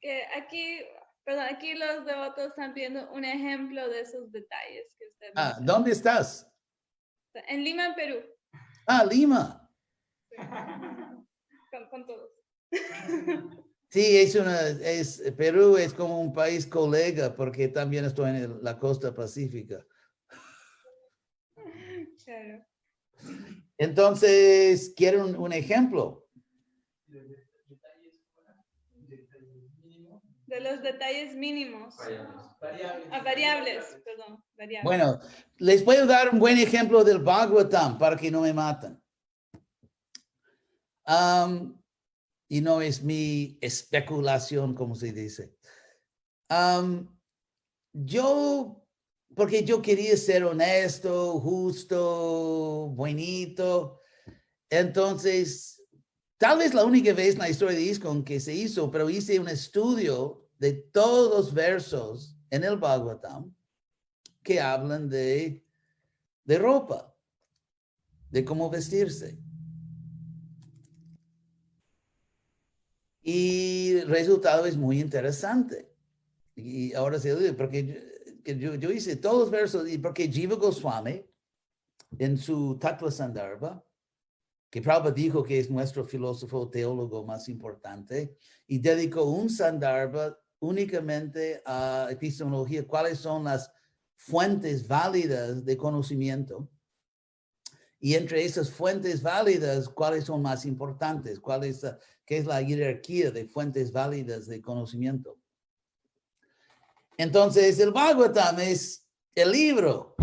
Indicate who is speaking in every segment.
Speaker 1: Que aquí, perdón, aquí los devotos están viendo un ejemplo de esos detalles que usted mencionó.
Speaker 2: ¿Dónde estás?
Speaker 1: En Lima, Perú.
Speaker 2: Lima.
Speaker 1: Sí. Con todos.
Speaker 2: Sí, Perú es como un país colega porque también estoy en la costa pacífica.
Speaker 1: Claro.
Speaker 2: Entonces, quiero un ejemplo.
Speaker 1: De los detalles mínimos. Variables, perdón. Variables.
Speaker 2: Bueno, les voy a dar un buen ejemplo del Bhagavatam para que no me maten. Y no es mi especulación, como se dice. Porque yo quería ser honesto, justo, bonito. Entonces, tal vez la única vez en la historia de ISKCON que se hizo, pero hice un estudio de todos los versos en el Bhagavatam que hablan de ropa, de cómo vestirse. Y el resultado es muy interesante. Y ahora se dice, porque yo hice todos los versos, y porque Jiva Goswami, en su Tattva Sandarbha, que Prabhupada dijo que es nuestro filósofo teólogo más importante, y dedicó un Sandarbha únicamente a epistemología, cuáles son las fuentes válidas de conocimiento. Y entre esas fuentes válidas, ¿cuáles son más importantes? ¿Qué es la jerarquía de fuentes válidas de conocimiento? Entonces, el Bhagavatam es el libro.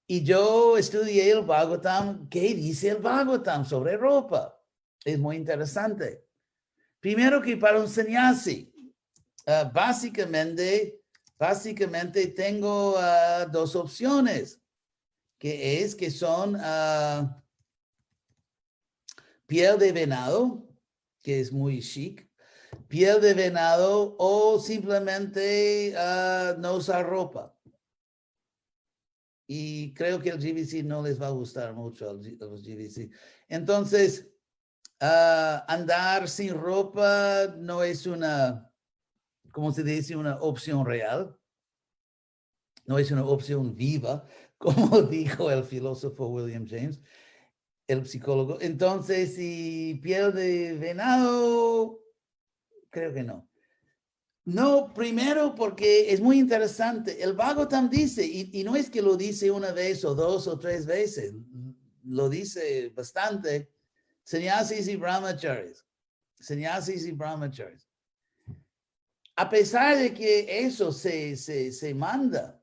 Speaker 2: Y yo estudié el Bhagavatam. ¿Qué dice el Bhagavatam sobre ropa? Es muy interesante. Primero que para un sannyasi, básicamente tengo dos opciones, que son piel de venado, que es muy chic, piel de venado, o simplemente no usar ropa. Y creo que el GBC no les va a gustar mucho a los GBC. Entonces, andar sin ropa no es ¿cómo se dice? Una opción real. No es una opción viva, como dijo el filósofo William James, el psicólogo. Entonces, si piel de venado, creo que no. No, primero porque es muy interesante. El Bhagavatam dice, y no es que lo dice una vez o dos o tres veces, lo dice bastante, sannyasis y brahmacharis. Sannyasis y brahmacharis. A pesar de que eso se manda,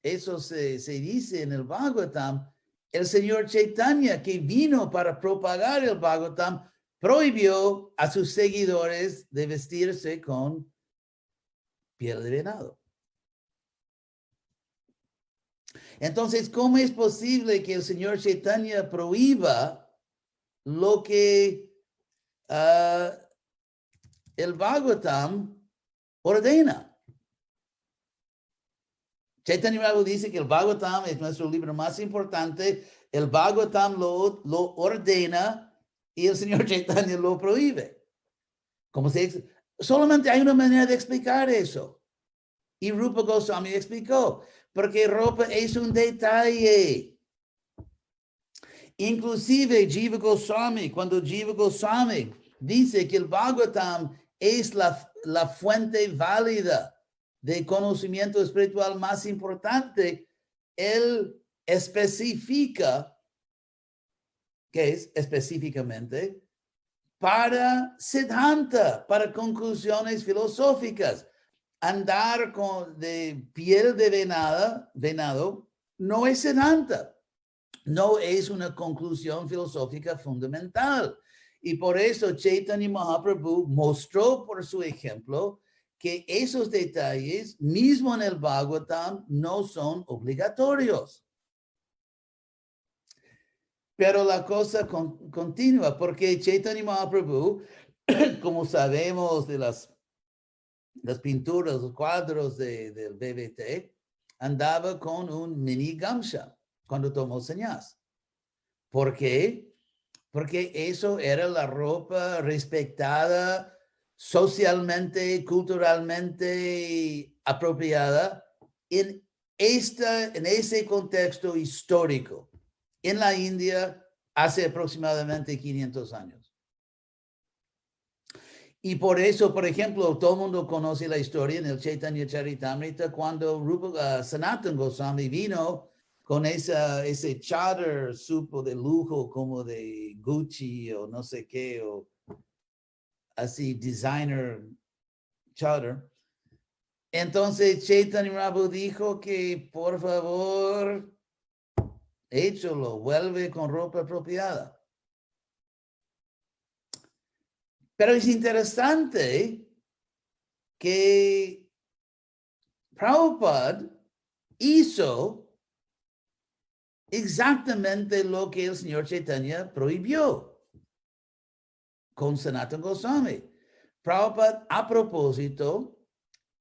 Speaker 2: eso se dice en el Bhagavatam, el señor Chaitanya, que vino para propagar el Bhagavatam, prohibió a sus seguidores de vestirse con piel de venado. Entonces, ¿cómo es posible que el señor Chaitanya prohíba lo que el Bhagavatam ordena? Chaitanya Mahaprabhu dice que el Bhagavatam es nuestro libro más importante. El Bhagavatam lo ordena y el señor Chaitanya lo prohíbe. Como se dice, solamente hay una manera de explicar eso. Y Rupa Goswami explicó, porque ropa es un detalle. Inclusive Jiva Goswami, cuando Jiva Goswami dice que el Bhagavatam es la fuente válida de conocimiento espiritual más importante, él especifica, que es específicamente, para Siddhanta, para conclusiones filosóficas. Andar de piel de venado no es Siddhanta, no es una conclusión filosófica fundamental. Y por eso Chaitanya Mahaprabhu mostró por su ejemplo que esos detalles, mismo en el Bhagavatam, no son obligatorios. Pero la cosa continúa, porque Chaitanya Mahaprabhu, como sabemos de las pinturas, los cuadros del BBT, andaba con un mini gamsha cuando tomó sannyas. ¿Por qué? Porque eso era la ropa respetada socialmente, culturalmente apropiada en ese contexto histórico en la India hace aproximadamente 500 años. Y por eso, por ejemplo, todo el mundo conoce la historia en el Chaitanya Charitamrita cuando Sanatana Goswami vino con ese charter supo de lujo como de Gucci o no sé qué, o así designer charter. Entonces Chaitanya Mahaprabhu dijo que por favor, échalo, vuelve con ropa apropiada. Pero es interesante que Prabhupada hizo exactamente lo que el señor Chaitanya prohibió con Sanatana Goswami. Prabhupada, a propósito,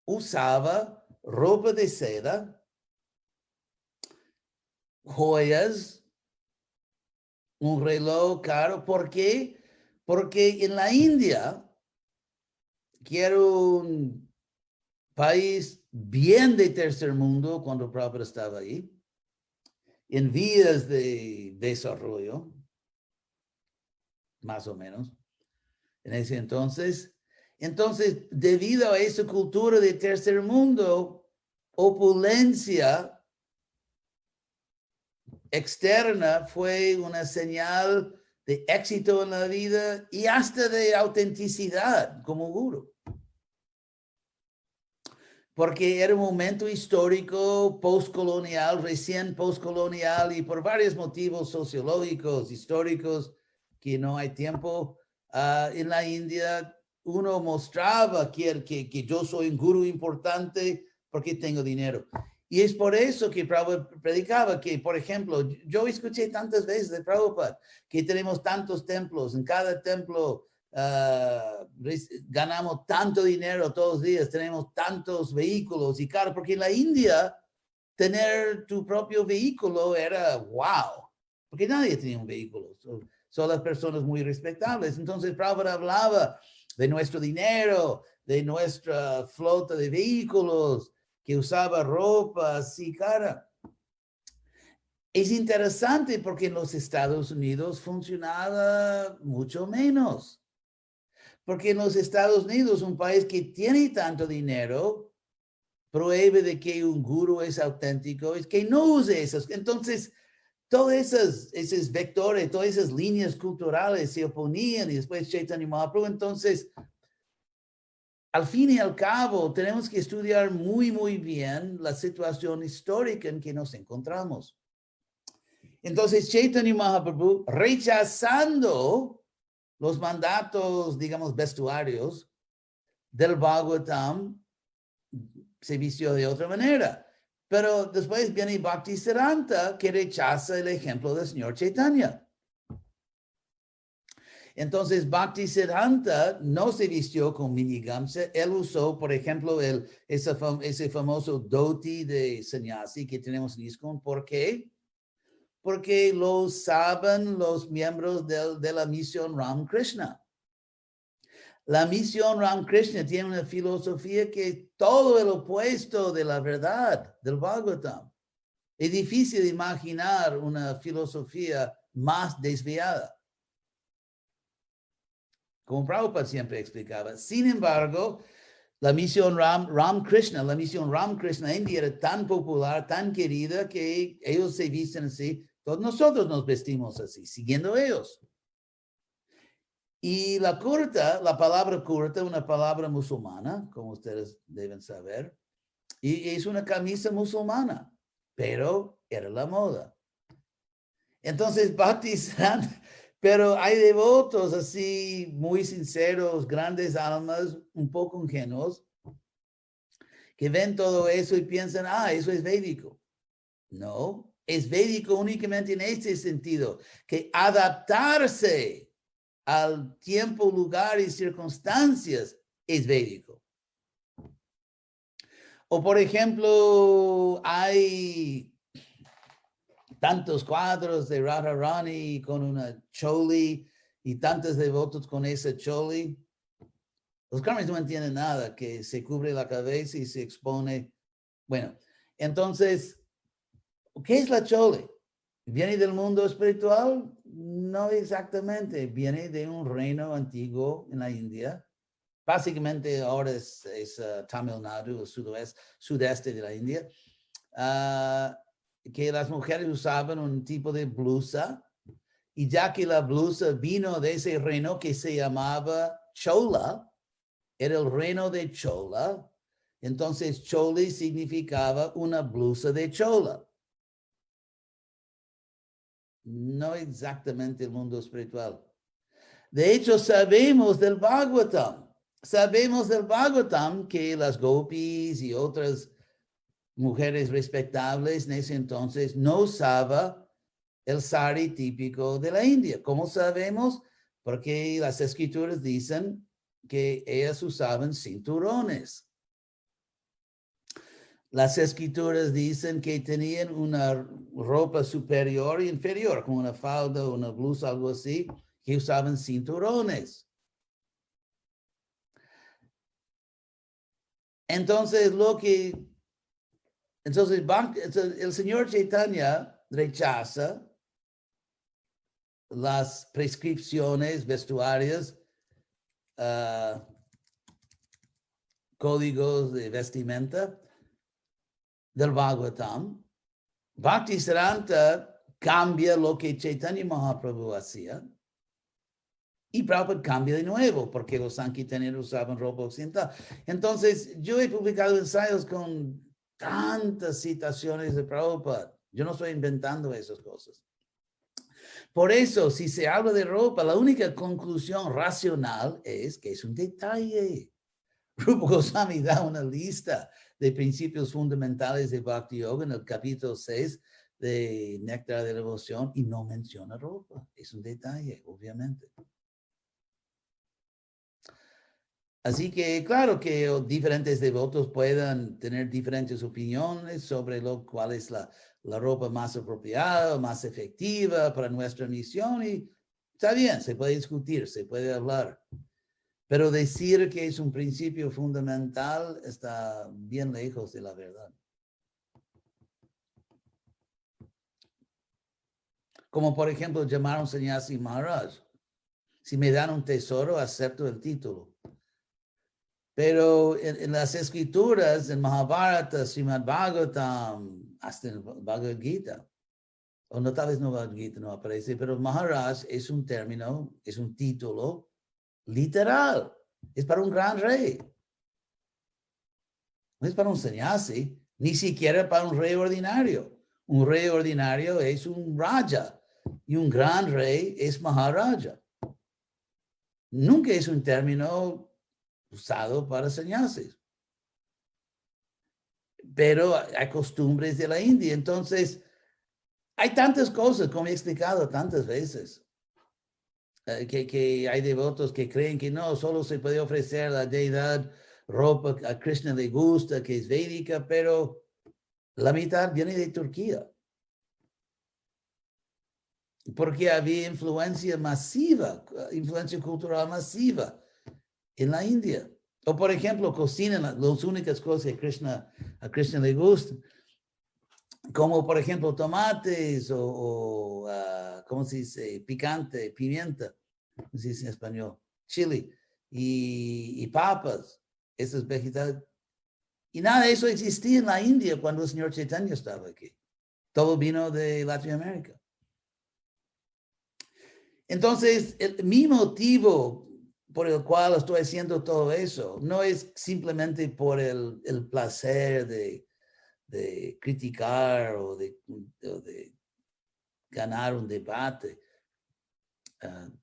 Speaker 2: usaba ropa de seda, joyas, un reloj caro. ¿Por qué? Porque en la India, que era un país bien de tercer mundo cuando Prabhupada estaba ahí, en vías de desarrollo, más o menos, en ese entonces. Entonces, debido a esa cultura de tercer mundo, opulencia externa fue una señal de éxito en la vida y hasta de autenticidad como guru. Porque era un momento histórico, postcolonial, recién postcolonial, y por varios motivos sociológicos, históricos, que no hay tiempo, en la India uno mostraba que yo soy un gurú importante porque tengo dinero. Y es por eso que Prabhupada predicaba que, por ejemplo, yo escuché tantas veces de Prabhupada que tenemos tantos templos, en cada templo ganamos tanto dinero todos los días, tenemos tantos vehículos y carros, porque en la India tener tu propio vehículo era wow, porque nadie tenía un vehículo, son las personas muy respetables. Entonces Prabhupada hablaba de nuestro dinero, de nuestra flota de vehículos, que usaba ropa así cara. Es interesante porque en los Estados Unidos funcionaba mucho menos. Porque en los Estados Unidos, un país que tiene tanto dinero, prohíbe de que un gurú es auténtico, es que no use esas. Entonces, todos esos vectores, todas esas líneas culturales se oponían y después Chaitanya Mahaprabhu. Entonces, al fin y al cabo, tenemos que estudiar muy, muy bien la situación histórica en que nos encontramos. Entonces, Chaitanya Mahaprabhu, rechazando los mandatos, digamos, vestuarios del Bhagavatam, se vistió de otra manera. Pero después viene Bhaktisiddhanta, que rechaza el ejemplo del señor Chaitanya. Entonces, Bhaktisiddhanta no se vistió con minigamsa. Él usó, por ejemplo, ese famoso dhoti de sannyasi que tenemos en ISKCON. ¿Por qué? Porque lo saben los miembros de la misión Ramakrishna. La misión Ramakrishna tiene una filosofía que es todo el opuesto de la verdad del Bhagavatam. Es difícil imaginar una filosofía más desviada, como Prabhupada siempre explicaba. Sin embargo, la misión Ramakrishna India era tan popular, tan querida, que ellos se visten así. Todos nosotros nos vestimos así, siguiendo ellos. Y la palabra kurta, una palabra musulmana, como ustedes deben saber, y es una camisa musulmana, pero era la moda. Entonces, Bhaktisiddhanta, pero hay devotos así muy sinceros, grandes almas, un poco ingenuos, que ven todo eso y piensan, eso es védico. No, es védico únicamente en este sentido, que adaptarse al tiempo, lugar y circunstancias es védico. O por ejemplo, hay tantos cuadros de Radharani con una choli y tantos devotos con esa choli. Los Karmis no entienden nada, que se cubre la cabeza y se expone. Bueno, entonces, ¿qué es la chole? ¿Viene del mundo espiritual? No exactamente. Viene de un reino antiguo en la India. Básicamente ahora es Tamil Nadu, el sudeste de la India. Que las mujeres usaban un tipo de blusa. Y ya que la blusa vino de ese reino que se llamaba Chola, era el reino de Chola, entonces choli significaba una blusa de chola. No exactamente el mundo espiritual. De hecho, sabemos del Bhagavatam que las gopis y otras mujeres respetables en ese entonces no usaban el sari típico de la India. ¿Cómo sabemos? Porque las escrituras dicen que ellas usaban cinturones. Las escrituras dicen que tenían una ropa superior e inferior, como una falda, una blusa, algo así, que usaban cinturones. Entonces, el señor Chaitanya rechaza las prescripciones vestuarias, códigos de vestimenta del Bhagavatam. Bhaktisiddhanta cambia lo que Chaitanya Mahaprabhu hacía y Prabhupada cambia de nuevo porque los Sankirtaneros usaban ropa occidental. Entonces, yo he publicado ensayos con tantas citaciones de Prabhupada. Yo no estoy inventando esas cosas. Por eso, si se habla de ropa, la única conclusión racional es que es un detalle. Rupa Goswami da una lista de principios fundamentales de Bhakti Yoga en el capítulo 6 de Néctar de la Devoción y no menciona ropa. Es un detalle, obviamente. Así que, claro que diferentes devotos puedan tener diferentes opiniones sobre cuál es la ropa más apropiada, más efectiva para nuestra misión y está bien, se puede discutir, se puede hablar. Pero decir que es un principio fundamental está bien lejos de la verdad. Como por ejemplo llamar a un sannyasi Maharaj. Si me dan un tesoro, acepto el título. Pero en las escrituras, en Mahabharata, Srimad Bhagavatam, hasta en Bhagavad Gita, o no, tal vez no Bhagavad Gita no aparece, pero Maharaj es un término, es un título literal. Es para un gran rey. No es para un sannyasi, ni siquiera para un rey ordinario. Un rey ordinario es un raja y un gran rey es Maharaja. Nunca es un término usado para sannyasis. Pero hay costumbres de la India. Entonces, hay tantas cosas, como he explicado tantas veces, que hay devotos que creen que no, solo se puede ofrecer a la deidad ropa a Krishna le gusta, que es védica, pero la mitad viene de Turquía. Porque había influencia masiva, influencia cultural masiva en la India. O por ejemplo, cocinan las únicas cosas que a Krishna le gustan, como por ejemplo tomates o ¿cómo se dice? Picante, pimienta, ¿cómo se dice en español? Chile y papas, esos vegetales. Y nada de eso existía en la India cuando el señor Chaitanya estaba aquí. Todo vino de Latinoamérica. Entonces, mi motivo por el cual estoy haciendo todo eso no es simplemente por el placer de criticar o de ganar un debate.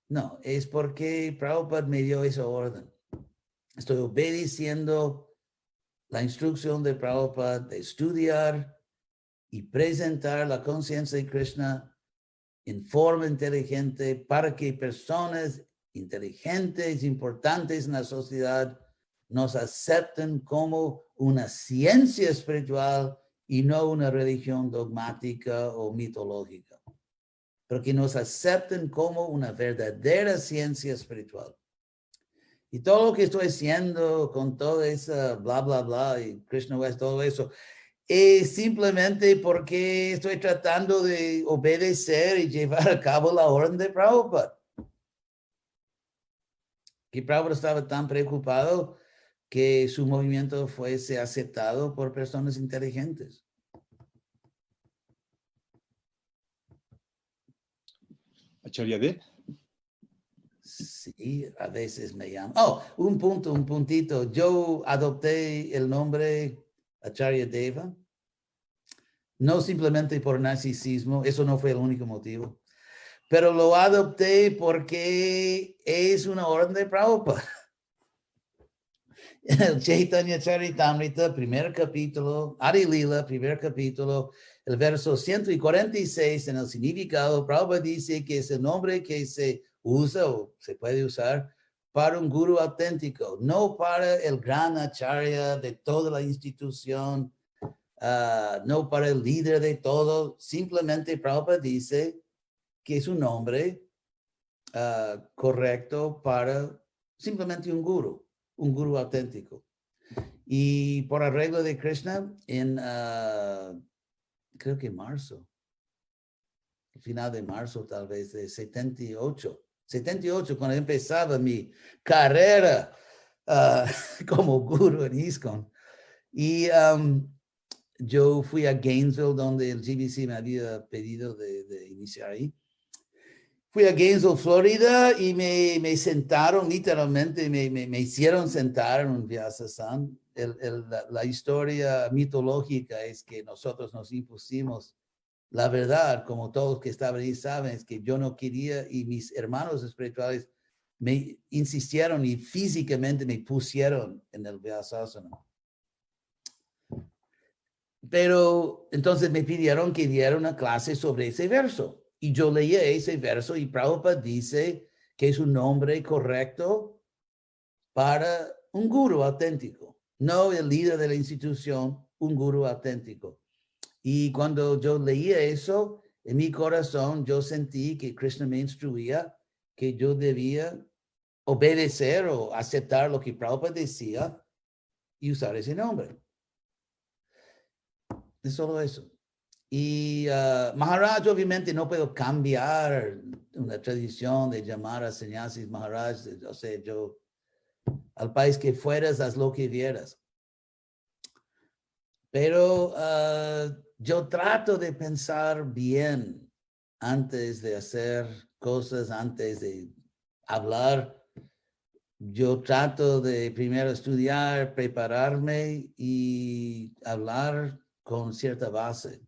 Speaker 2: No, es porque Prabhupada me dio esa orden. Estoy obedeciendo la instrucción de Prabhupada de estudiar y presentar la conciencia de Krishna en forma inteligente para que personas inteligentes, importantes en la sociedad, nos acepten como una ciencia espiritual y no una religión dogmática o mitológica, pero que nos acepten como una verdadera ciencia espiritual. Y todo lo que estoy haciendo con todo esa bla, bla, bla, y Krishna West, todo eso, es simplemente porque estoy tratando de obedecer y llevar a cabo la orden de Prabhupada. Que Prabhupada estaba tan preocupado que su movimiento fuese aceptado por personas inteligentes.
Speaker 3: Acharya Dev.
Speaker 2: Sí, a veces me llaman. Oh, un puntito. Yo adopté el nombre Acharya Deva, no simplemente por narcisismo, eso no fue el único motivo, pero lo adopté porque es una orden de Prabhupada. El Chaitanya Charitamrita, primer capítulo, Adi Lila, primer capítulo, el verso 146 en el significado, Prabhupada dice que es el nombre que se usa o se puede usar para un guru auténtico, no para el gran acharya de toda la institución, no para el líder de todo. Simplemente Prabhupada dice que es un nombre correcto para simplemente un guru auténtico. Y por arreglo de Krishna, en creo que marzo, final de marzo tal vez, de 78, cuando empezaba mi carrera como guru en ISKCON. Y yo fui a Gainesville, donde el GBC me había pedido de iniciar ahí. Fui a Gainesville, Florida, y me sentaron, literalmente, me hicieron sentar en un Vyasa-san. La historia mitológica es que nosotros nos impusimos la verdad, como todos que estaban ahí saben, es que yo no quería, y mis hermanos espirituales me insistieron y físicamente me pusieron en el Vyasa-asana. Pero entonces me pidieron que diera una clase sobre ese verso. Y yo leí ese verso y Prabhupada dice que es un nombre correcto para un guru auténtico, no el líder de la institución, un guru auténtico. Y cuando yo leía eso, en mi corazón yo sentí que Krishna me instruía que yo debía obedecer o aceptar lo que Prabhupada decía y usar ese nombre. Es solo eso. Y Maharaj, obviamente, no puedo cambiar una tradición de llamar a sannyasis Maharaj. O sea, yo, al país que fueras, haz lo que vieras. Pero yo trato de pensar bien antes de hacer cosas, antes de hablar. Yo trato de primero estudiar, prepararme y hablar con cierta base.